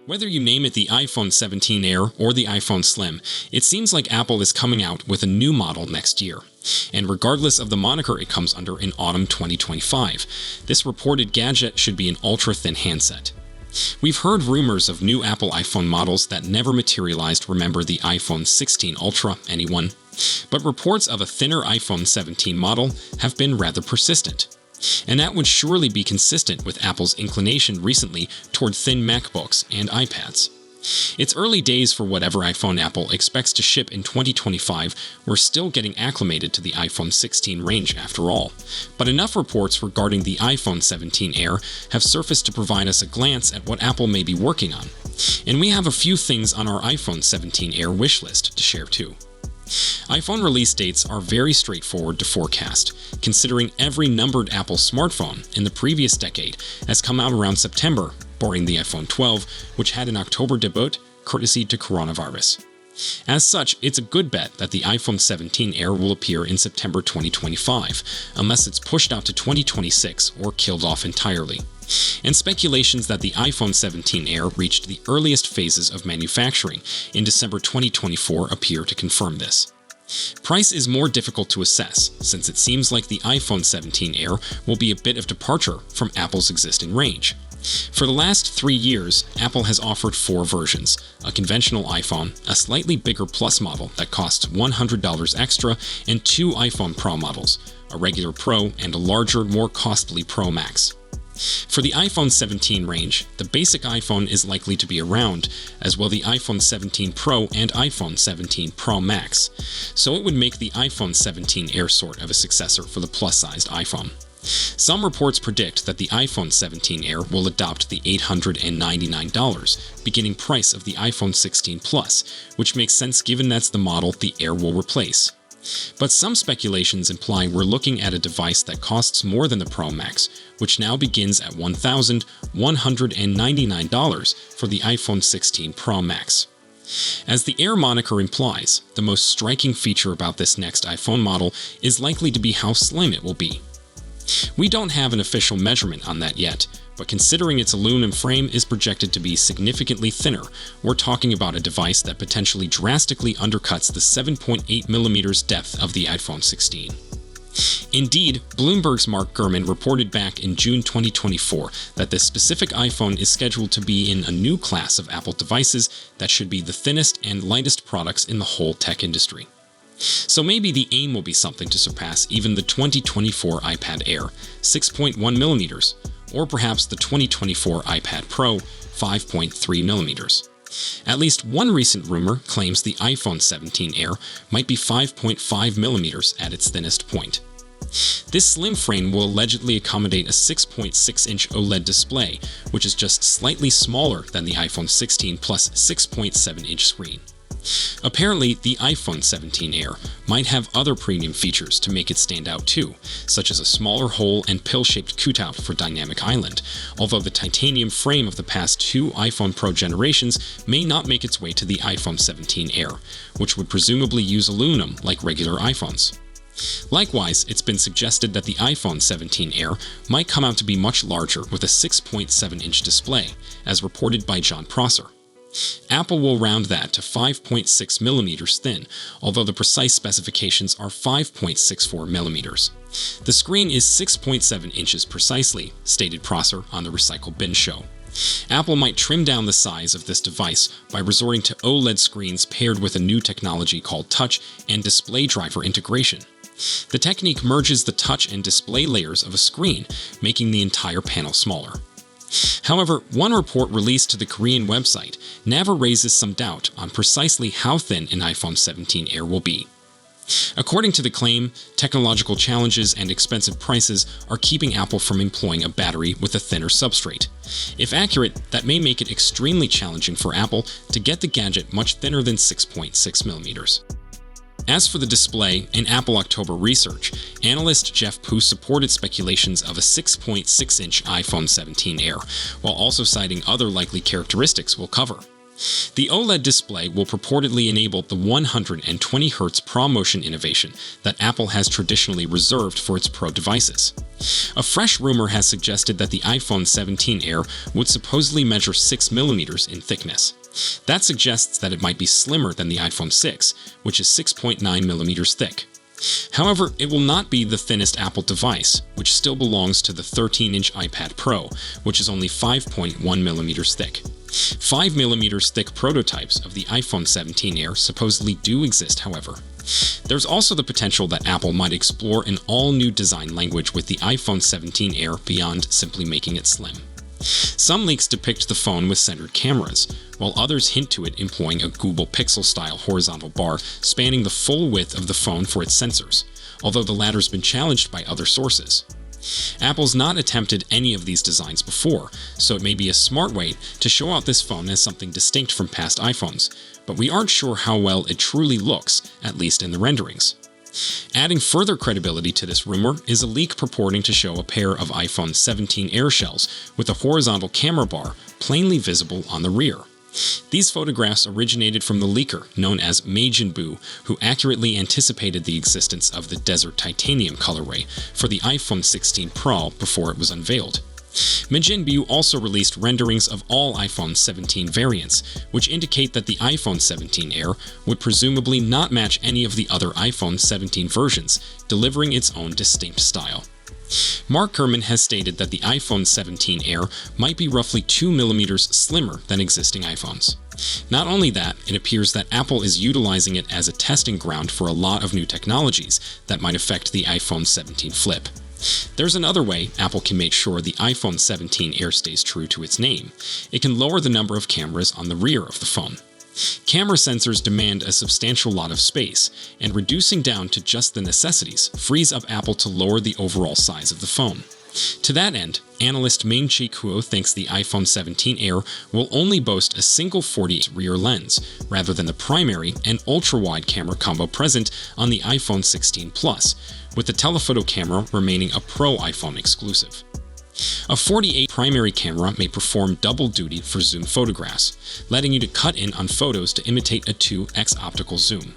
Whether you name it the iPhone 17 Air or the iPhone Slim, it seems like Apple is coming out with a new model next year. And regardless of the moniker it comes under in autumn 2025, this reported gadget should be an ultra-thin handset. We've heard rumors of new Apple iPhone models that never materialized. Remember the iPhone 16 Ultra, anyone? But reports of a thinner iPhone 17 model have been rather persistent. And that would surely be consistent with Apple's inclination recently toward thin MacBooks and iPads. It's early days for whatever iPhone Apple expects to ship in 2025. We're still getting acclimated to the iPhone 16 range after all. But enough reports regarding the iPhone 17 Air have surfaced to provide us a glance at what Apple may be working on. And we have a few things on our iPhone 17 Air wish list to share too. iPhone release dates are very straightforward to forecast, considering every numbered Apple smartphone in the previous decade has come out around September, barring the iPhone 12, which had an October debut, courtesy to coronavirus. As such, it's a good bet that the iPhone 17 Air will appear in September 2025, unless it's pushed out to 2026 or killed off entirely. And speculations that the iPhone 17 Air reached the earliest phases of manufacturing in December 2024 appear to confirm this. Price is more difficult to assess, since it seems like the iPhone 17 Air will be a bit of departure from Apple's existing range. For the last 3 years, Apple has offered 4 versions: a conventional iPhone, a slightly bigger Plus model that costs $100 extra, and 2 iPhone Pro models, a regular Pro and a larger, more costly Pro Max. For the iPhone 17 range, the basic iPhone is likely to be around, as well the iPhone 17 Pro and iPhone 17 Pro Max, so it would make the iPhone 17 Air sort of a successor for the plus-sized iPhone. Some reports predict that the iPhone 17 Air will adopt the $899 beginning price of the iPhone 16 Plus, which makes sense given that's the model the Air will replace. But some speculations imply we're looking at a device that costs more than the Pro Max, which now begins at $1,199 for the iPhone 16 Pro Max. As the Air moniker implies, the most striking feature about this next iPhone model is likely to be how slim it will be. We don't have an official measurement on that yet, but considering its aluminum frame is projected to be significantly thinner, we're talking about a device that potentially drastically undercuts the 7.8mm depth of the iPhone 16. Indeed, Bloomberg's Mark Gurman reported back in June 2024 that this specific iPhone is scheduled to be in a new class of Apple devices that should be the thinnest and lightest products in the whole tech industry. So maybe the aim will be something to surpass even the 2024 iPad Air, 6.1mm, or perhaps the 2024 iPad Pro, 5.3mm. At least one recent rumor claims the iPhone 17 Air might be 5.5mm at its thinnest point. This slim frame will allegedly accommodate a 6.6-inch OLED display, which is just slightly smaller than the iPhone 16 Plus 6.7-inch screen. Apparently, the iPhone 17 Air might have other premium features to make it stand out too, such as a smaller hole and pill-shaped cutout for Dynamic Island, although the titanium frame of the past 2 iPhone Pro generations may not make its way to the iPhone 17 Air, which would presumably use aluminum like regular iPhones. Likewise, it's been suggested that the iPhone 17 Air might come out to be much larger with a 6.7-inch display, as reported by John Prosser. Apple will round that to 5.6mm thin, although the precise specifications are 5.64mm. The screen is 6.7 inches precisely, stated Prosser on the Recycle Bin Show. Apple might trim down the size of this device by resorting to OLED screens paired with a new technology called touch and display driver integration. The technique merges the touch and display layers of a screen, making the entire panel smaller. However, one report released to the Korean website never raises some doubt on precisely how thin an iPhone 17 Air will be. According to the claim, technological challenges and expensive prices are keeping Apple from employing a battery with a thinner substrate. If accurate, that may make it extremely challenging for Apple to get the gadget much thinner than 6.6mm. As for the display, in Apple October research, analyst Jeff Pu supported speculations of a 6.6-inch iPhone 17 Air, while also citing other likely characteristics we'll cover. The OLED display will purportedly enable the 120Hz ProMotion innovation that Apple has traditionally reserved for its Pro devices. A fresh rumor has suggested that the iPhone 17 Air would supposedly measure 6mm in thickness. That suggests that it might be slimmer than the iPhone 6, which is 6.9mm thick. However, it will not be the thinnest Apple device, which still belongs to the 13-inch iPad Pro, which is only 5.1mm thick. 5mm thick prototypes of the iPhone 17 Air supposedly do exist, however. There's also the potential that Apple might explore an all-new design language with the iPhone 17 Air beyond simply making it slim. Some leaks depict the phone with centered cameras, while others hint to it employing a Google Pixel-style horizontal bar spanning the full width of the phone for its sensors, although the latter's been challenged by other sources. Apple's not attempted any of these designs before, so it may be a smart way to show out this phone as something distinct from past iPhones, but we aren't sure how well it truly looks, at least in the renderings. Adding further credibility to this rumor is a leak purporting to show a pair of iPhone 17 Air shells with a horizontal camera bar plainly visible on the rear. These photographs originated from the leaker known as Majinboo, who accurately anticipated the existence of the Desert Titanium colorway for the iPhone 16 Pro before it was unveiled. Majinboo also released renderings of all iPhone 17 variants, which indicate that the iPhone 17 Air would presumably not match any of the other iPhone 17 versions, delivering its own distinct style. Mark Gurman has stated that the iPhone 17 Air might be roughly 2mm slimmer than existing iPhones. Not only that, it appears that Apple is utilizing it as a testing ground for a lot of new technologies that might affect the iPhone 17 Flip. There's another way Apple can make sure the iPhone 17 Air stays true to its name. It can lower the number of cameras on the rear of the phone. Camera sensors demand a substantial lot of space, and reducing down to just the necessities frees up Apple to lower the overall size of the phone. To that end, analyst Ming-Chi Kuo thinks the iPhone 17 Air will only boast a single 48 rear lens, rather than the primary and ultra-wide camera combo present on the iPhone 16 Plus, with the telephoto camera remaining a Pro iPhone exclusive. A 48 primary camera may perform double duty for zoom photographs, letting you to cut in on photos to imitate a 2x optical zoom.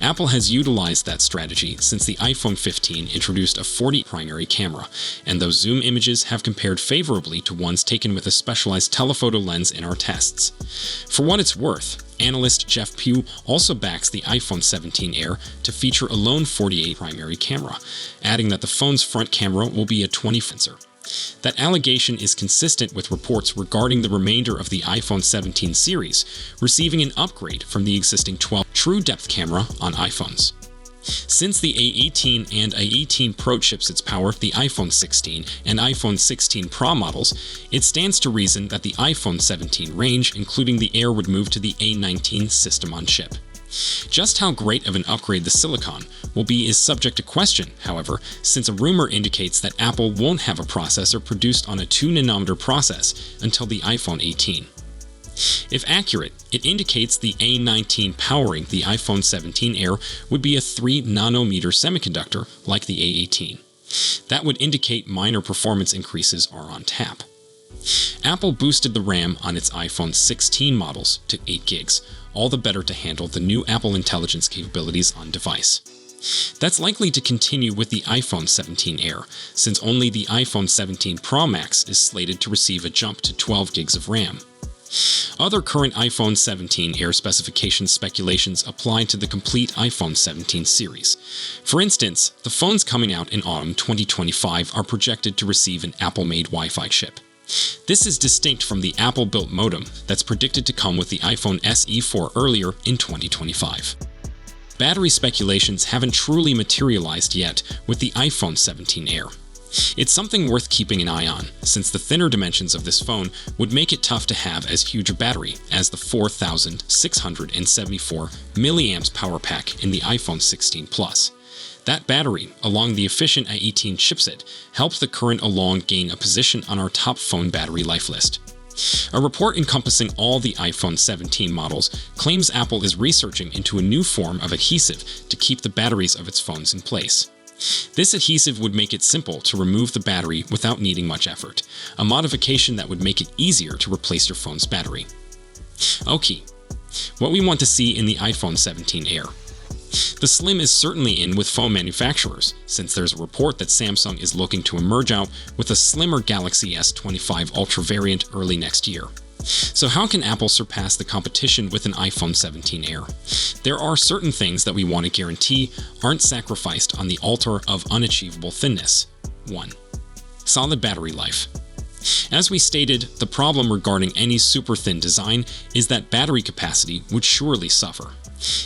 Apple has utilized that strategy since the iPhone 15 introduced a 40 primary camera, and those zoom images have compared favorably to ones taken with a specialized telephoto lens in our tests. For what it's worth, analyst Jeff Pugh also backs the iPhone 17 Air to feature a lone 48 primary camera, adding that the phone's front camera will be a 20 sensor. That allegation is consistent with reports regarding the remainder of the iPhone 17 series receiving an upgrade from the existing 12 true depth camera on iPhones. Since the A18 and A18 Pro chipsets power the iPhone 16 and iPhone 16 Pro models, it stands to reason that the iPhone 17 range, including the Air, would move to the A19 system on chip. Just how great of an upgrade the silicon will be is subject to question, however, since a rumor indicates that Apple won't have a processor produced on a 2nm process until the iPhone 18. If accurate, it indicates the A19 powering the iPhone 17 Air would be a 3nm semiconductor like the A18. That would indicate minor performance increases are on tap. Apple boosted the RAM on its iPhone 16 models to 8 gigs, all the better to handle the new Apple Intelligence capabilities on device. That's likely to continue with the iPhone 17 Air, since only the iPhone 17 Pro Max is slated to receive a jump to 12 gigs of RAM. Other current iPhone 17 Air specification speculations apply to the complete iPhone 17 series. For instance, the phones coming out in autumn 2025 are projected to receive an Apple-made Wi-Fi chip. This is distinct from the Apple-built modem that's predicted to come with the iPhone SE4 earlier in 2025. Battery speculations haven't truly materialized yet with the iPhone 17 Air. It's something worth keeping an eye on, since the thinner dimensions of this phone would make it tough to have as huge a battery as the 4,674 mAh power pack in the iPhone 16 Plus. That battery, along the efficient A18 chipset, helped the current Along gain a position on our top phone battery life list. A report encompassing all the iPhone 17 models claims Apple is researching into a new form of adhesive to keep the batteries of its phones in place. This adhesive would make it simple to remove the battery without needing much effort, a modification that would make it easier to replace your phone's battery. Okay, what we want to see in the iPhone 17 Air. The Slim is certainly in with phone manufacturers, since there's a report that Samsung is looking to emerge out with a slimmer Galaxy S25 Ultra variant early next year. So how can Apple surpass the competition with an iPhone 17 Air? There are certain things that we want to guarantee aren't sacrificed on the altar of unachievable thinness. 1. Solid battery life. As we stated, the problem regarding any super thin design is that battery capacity would surely suffer.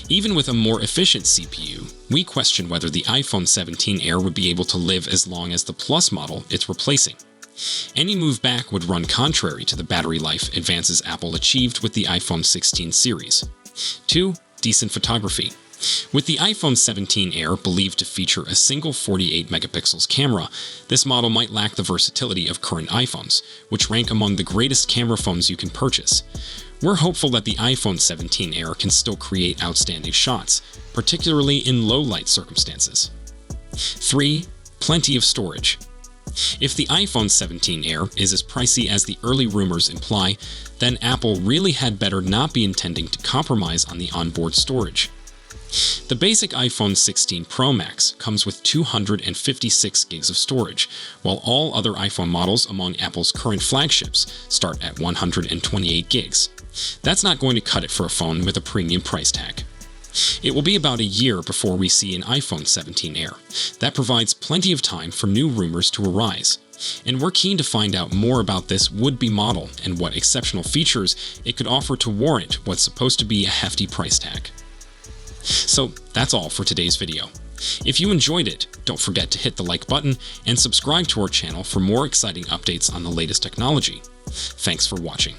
Even with a more efficient CPU, we question whether the iPhone 17 Air would be able to live as long as the Plus model it's replacing. Any move back would run contrary to the battery life advances Apple achieved with the iPhone 16 series. 2. Decent photography. With the iPhone 17 Air believed to feature a single 48 megapixels camera, this model might lack the versatility of current iPhones, which rank among the greatest camera phones you can purchase. We're hopeful that the iPhone 17 Air can still create outstanding shots, particularly in low-light circumstances. 3. Plenty of storage. If the iPhone 17 Air is as pricey as the early rumors imply, then Apple really had better not be intending to compromise on the onboard storage. The basic iPhone 16 Pro Max comes with 256 gigs of storage, while all other iPhone models among Apple's current flagships start at 128 gigs. That's not going to cut it for a phone with a premium price tag. It will be about a year before we see an iPhone 17 Air. That provides plenty of time for new rumors to arise. And we're keen to find out more about this would-be model and what exceptional features it could offer to warrant what's supposed to be a hefty price tag. So that's all for today's video. If you enjoyed it, don't forget to hit the like button and subscribe to our channel for more exciting updates on the latest technology. Thanks for watching.